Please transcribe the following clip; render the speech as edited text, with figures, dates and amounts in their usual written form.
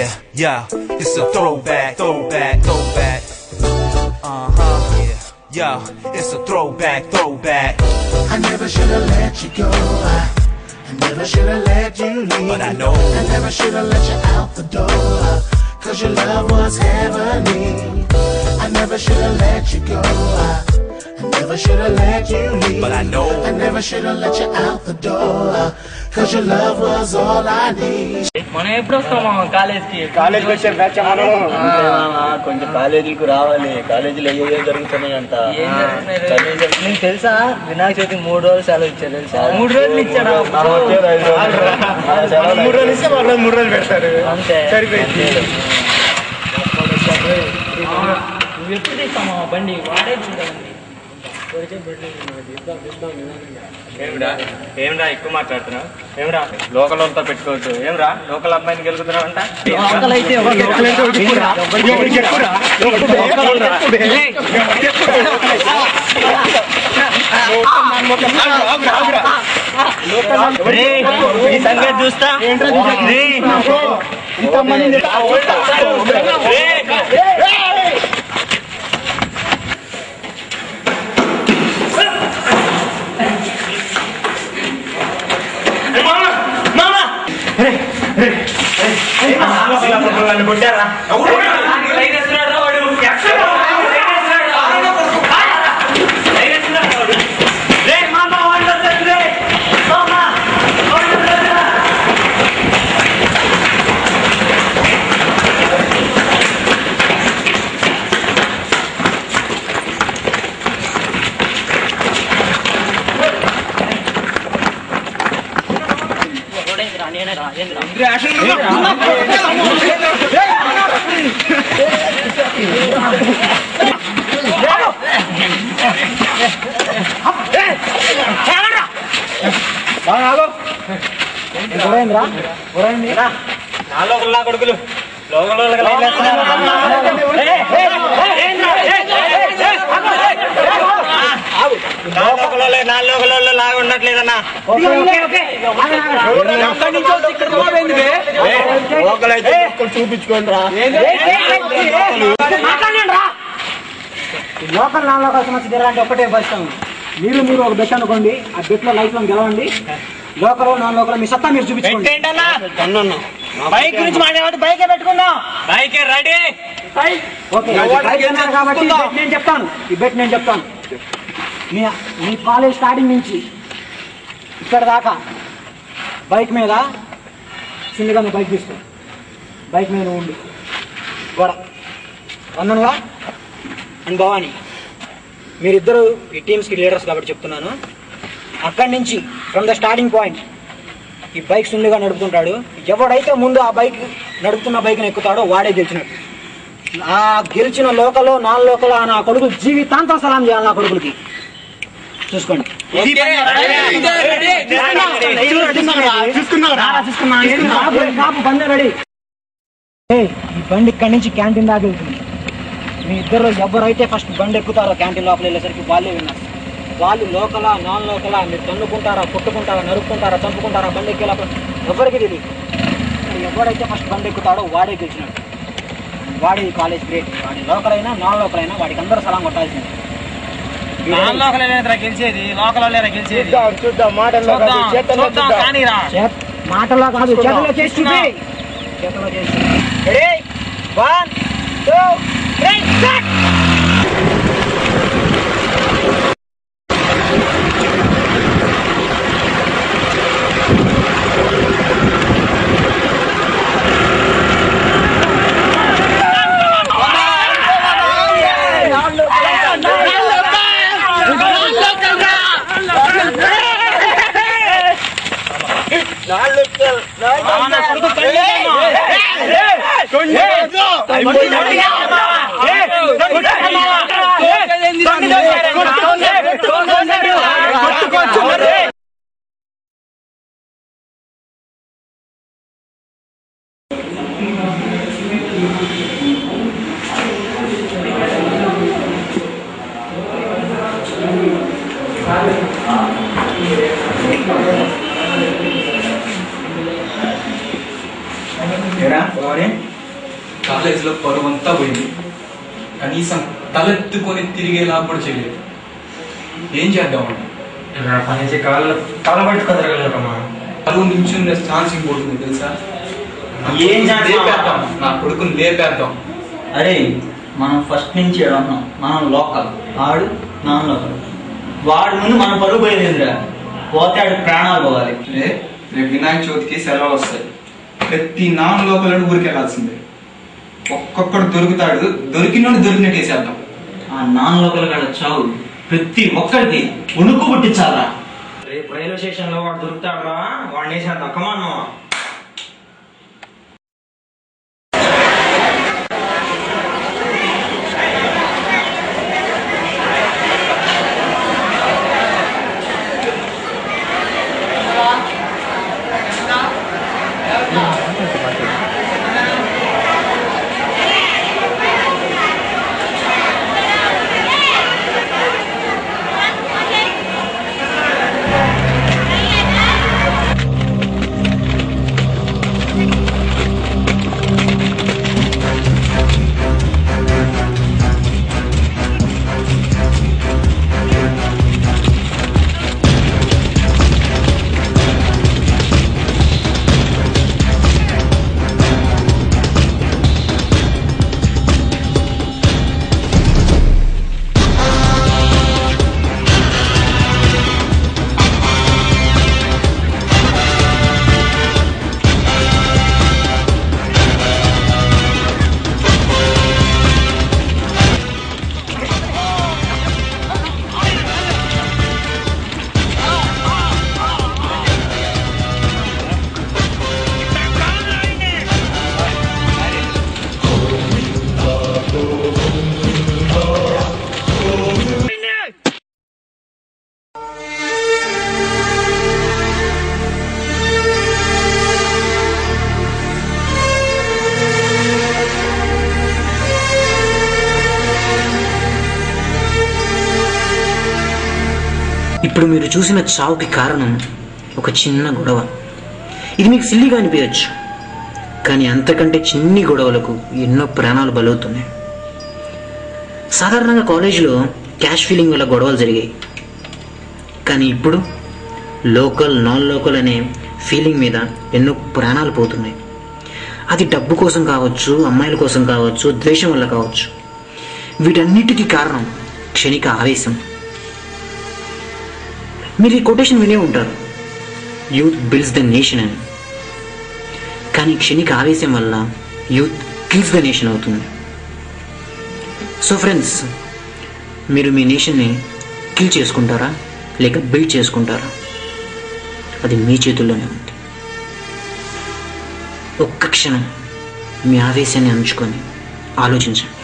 Yeah, it's a throwback. Yeah, it's a throwback. I never should've let you go. I never should've let you leave. But I know I never should've let you out the door. Cause your love was heavenly. I never should've let you go. I never should've let you leave. But I know I never should've let you out the door. Cause your love was all I need. మనం ఎప్పుడు వస్తాం కాలేజ్కి వచ్చే batch మనం కొంచెం కాలేజీకి రావాలి. కాలేజీలో ఏదో జరుగుతున్నాయి అంట. నీకు తెలుసా వినాయక చవితి 3 రోజులు సెలవు ఇచ్చారు తెలుసా? 3 రోజులు ఇచ్చాడు. 3 రోజులు ఇస్తే 3 రోజులు పెడతారు అంతే సరిపోయింది. నువ్వు ఎప్పుడు తీస్తామా బండి వాడే కదండి. ఏమిరా ఎక్కువ మాట్లాడుతున్నావు? ఏమిరా లోకల్ వాళ్ళతో పెట్టుకోవచ్చు? ఏమిరా లోకల్ అమ్మాయిని గెలుగుతున్నావు అంట? ఈ సంగతి చూస్తా కొట్టారా? నా కొడుకులు లోకల్ లాగా ఉండట్లేదన్నా. చూపించుకోండి రా. లోకల్ నాన్ లోకల్ సమస్య జరగాలంటే ఒకటే బస్తాం. మీరు ఒక బెట్ అనుకోండి. ఆ బెట్ లో లైఫ్ లో గెలవండి. లోకల్ నాన్ లోకల్ మీ సత్తా మీరు చూపించుకోండి. బైక్ గురించి మాట్లాడే బైకే పెట్టుకుందాం. బైకే రెడీ. ఓకే కాబట్టి ఈ బెట్ నేను చెప్తాను. మీ కాలేజ్ స్టార్టింగ్ నుంచి ఇక్కడ దాకా బైక్ మీద సింగిల్గా నువ్వు బైక్ తీసుకో. బైక్ మీద నువ్వు ఉండు. గోడ వందనుగా అండ్ భవానీ మీరిద్దరు ఈ టీమ్స్కి లీడర్స్ కాబట్టి చెప్తున్నాను. అక్కడి నుంచి ఫ్రమ్ ద స్టార్టింగ్ పాయింట్ ఈ బైక్ సున్నిగా నడుపుతుంటాడు. ఎవడైతే ముందు ఆ బైక్ నడుపుతున్న బైక్ని ఎక్కుతాడో వాడే గెలిచినట్టు. ఆ గెలిచిన లోకలో నాన్ లోకల్ నా కొడుకు జీవితాంతం సలాం చేయాలి. నా కొడుకులకి చూసుకోండి. బండి రెడీ. ఈ బండి ఇక్కడి నుంచి క్యాంటీన్ దాకా వెళ్తుంది. మీ ఇద్దరు ఎవరైతే ఫస్ట్ బండి ఎక్కుతారో క్యాంటీన్ లోపల వెళ్ళేసరికి వాళ్ళే విన్నారు. వాళ్ళు లోకలా నాన్ లోకలా మీరు తన్నుకుంటారా, కొట్టుకుంటారా, నరుక్కుంటారా, చంపుకుంటారా బండి ఎక్కే లోపల ఎవరికి తెలియదు. ఎవరైతే ఫస్ట్ బండి ఎక్కుతాడో వాడే గెలిచినట్టు. వాడే ఈ కాలేజ్ గ్రేట్. వాడి లోకల్ అయినా నాన్ లోకల్ అయినా వాడికి అందరూ సలాం కొట్టాల్సింది. నాన్ లోకల్ గెలిచేది, లోకల్ గెలిచేది. చూద్దాం మాటల్లో మాటల్లో కాదు, చేతలో చేసి చూపి. చేతలో చేసి 1 2 3 Era, కాలేజీలో పరువంతా పోయింది. కనీసం తలెత్తుకొని తిరిగేలా కూడా చేయలేదు. ఏం చేద్దామండి? పనిచేసి కాళ్ళ పట్టుకు తిరగలేదమ్మా. పరువు నించుండే ఛాన్స్ ఇంకోతుంది తెలుసా? ఏం ఛాన్స్? లేపేద్దాం, నా కొడుకుని లేపేద్దాం. అరే మనం ఫస్ట్ నుంచి ఏడన్నాం, మనం లోకల్, ఆడు నాన్ లోకల్. వాడి ముందు మన పరుగు పోయేదిరా, పోతే ఆడు ప్రాణాలు పోవాలి. రేపు వినాయక చవితికి సెలవులు వస్తాయి. ప్రతి నాన్ లోకల్ ఊరికి వెళ్ళాల్సిందే. ఒక్కొక్కడు దొరుకుతాడు, దొరికినోడు దొరికినట్టు వేసేద్దాం. ఆ నాన్ లోకల్ కాడ చావు ప్రతి ఒక్కరికి ఉణుకు పుట్టించాలా. రేపు రైల్వే స్టేషన్ లో వాడు దొరుకుతాడు, వాడిని వేసేద్దాం. కమాన్. ఇప్పుడు మీరు చూసిన చావుకి కారణం ఒక చిన్న గొడవ. ఇది మీకు సిల్లీగా అనిపించచ్చు, కానీ అంతకంటే చిన్ని గొడవలకు ఎన్నో ప్రాణాలు బలవుతున్నాయి. సాధారణంగా కాలేజీలో క్యాష్ ఫీలింగ్ వల్ల గొడవలు జరిగాయి, కానీ ఇప్పుడు లోకల్ నాన్ లోకల్ అనే ఫీలింగ్ మీద ఎన్నో ప్రాణాలు పోతున్నాయి. అది డబ్బు కోసం కావచ్చు, అమ్మాయిల కోసం కావచ్చు, ద్వేషం వల్ల కావచ్చు. వీటన్నిటికీ కారణం క్షణిక ఆవేశం. మీరు ఈ కొటేషన్ వినే ఉంటారు, యూత్ బిల్డ్స్ ద నేషన్ అని. కానీ క్షణిక ఆవేశం వల్ల యూత్ కిల్స్ ద నేషన్ అవుతుంది. సో ఫ్రెండ్స్, మీరు మీ నేషన్ని కిల్ చేసుకుంటారా లేక బిల్డ్ చేసుకుంటారా? అది మీ చేతుల్లోనే ఉంది. ఒక్క క్షణం మీ ఆవేశాన్ని అంచుకొని ఆలోచించండి.